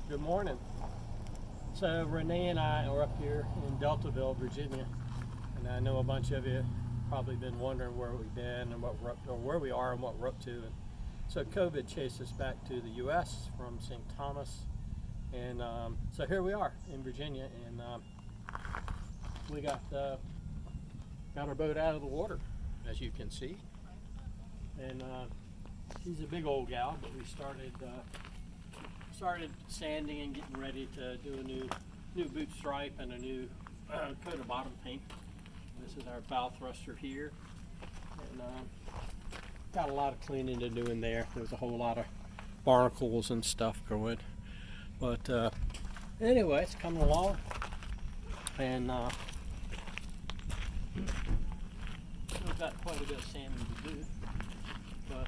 Good morning. So Renee and I are up here in Deltaville, Virginia, and I know a bunch of you probably been wondering where we've been and what we're up to, or where we are and what we're up to. And so COVID chased us back to the U.S. from St. Thomas, and so here we are in Virginia, and we got our boat out of the water, as you can see, and she's a big old gal, but we started sanding and getting ready to do a new boot stripe and a new coat of bottom paint. This is our bow thruster here, and got a lot of cleaning to do in there. There's a whole lot of barnacles and stuff going, but anyway, it's coming along, and we've got quite a bit of sanding to do, but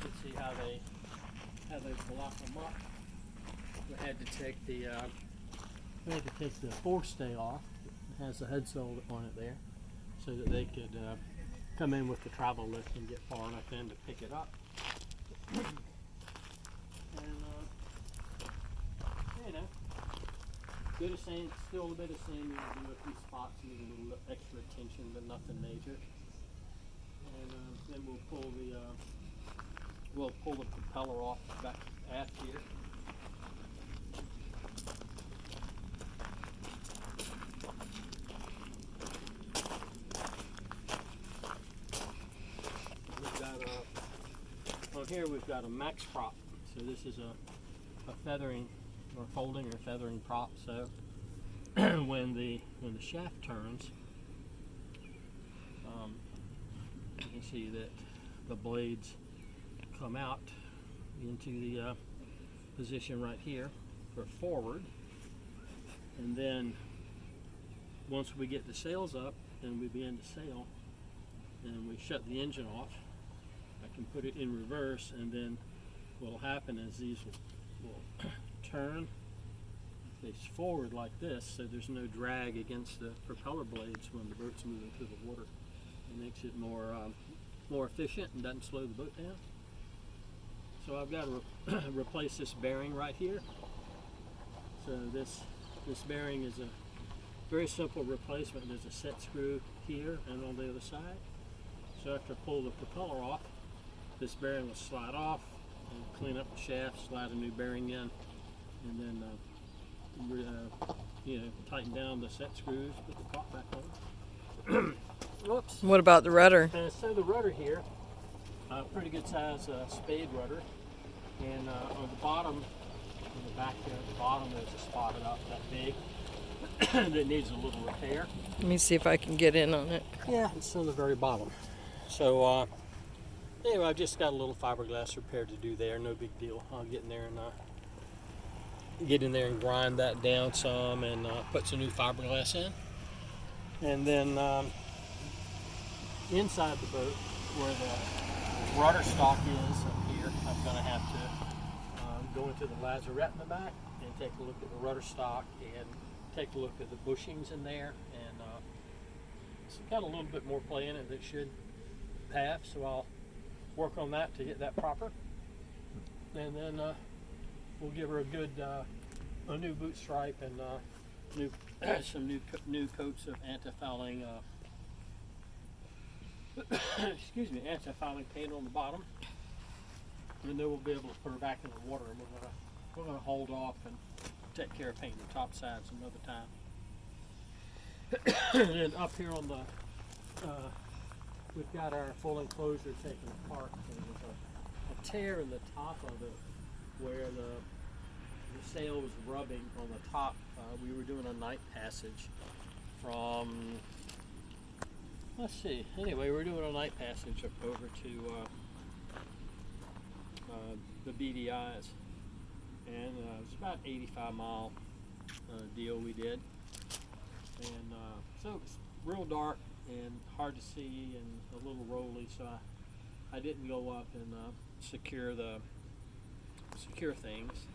let's see how they block them up. We had to take the forestay off. It has a head sail on it there, so that they could come in with the travel lift and get far enough in to pick it up. And you know, bit of sand, still a bit of sand to do. A few spots need a little extra attention, but nothing major. And then we'll pull the propeller off back aft here. We've got on here we've got a max prop. So this is a feathering or folding or feathering prop. So when the shaft turns, you can see that the blades come out into the position right here for forward, and then once we get the sails up and we begin to sail and we shut the engine off, I can put it in reverse, and then what will happen is these will turn face forward like this, so there's no drag against the propeller blades when the boat's moving through the water. It makes it more efficient and doesn't slow the boat down. So I've got to replace this bearing right here. So this bearing is a very simple replacement. There's a set screw here and on the other side. So after I pull the propeller off, this bearing will slide off and clean up the shaft, slide a new bearing in, and then tighten down the set screws, put the prop back on. Whoops. What about the rudder? So the rudder here, pretty good size spade rudder, and on the bottom, in the back there, at the bottom, there's a spot about that big that needs a little repair. Let me see if I can get in on it. Yeah, it's on the very bottom. So anyway, I've just got a little fiberglass repair to do there. No big deal. I'll get in there and grind that down some and put some new fiberglass in, and then inside the boat where the rudder stock is up here, I'm going to have to go into the lazarette in the back and take a look at the rudder stock and take a look at the bushings in there, and it's got a little bit more play in it that it should have, so I'll work on that to get that proper, and then we'll give her a good a new boot stripe and some new coats of anti-fouling anti-fouling paint on the bottom, and then we'll be able to put her back in the water, and we're gonna hold off and take care of painting the top sides another time. And then up here on the we've got our full enclosure taken apart. So there's a tear in the top of it where the sail was rubbing on the top. We were doing a night passage from, let's see, anyway, we were doing a night passage up over to the BDIs, and it was about 85-mile deal we did, and so it was real dark and hard to see and a little rolly, so I didn't go up and secure things.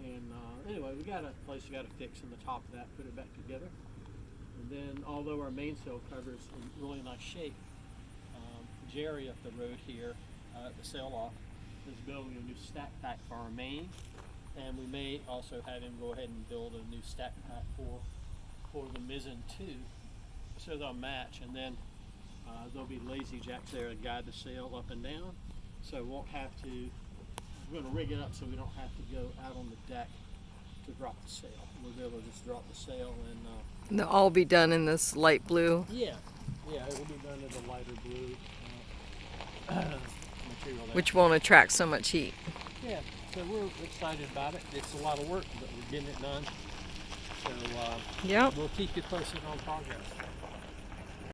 And anyway, we got a place we got to fix in the top of that, put it back together. And then, although our mainsail cover is in really nice shape, Jerry up the road here at the sail off is building a new stack pack for our main, and we may also have him go ahead and build a new stack pack for the mizzen too, so they'll match. And then there'll be lazy jacks there to guide the sail up and down, so we won't have to. We're going to rig it up so we don't have to go out on the deck to drop the sail. We'll be able to just drop the sail and. They'll all be done in this light blue. Yeah, it will be done in the lighter blue material there. Which won't attract so much heat. Yeah, so we're excited about it. It's a lot of work, but we're getting it done. So Yep. we'll keep you posted on progress.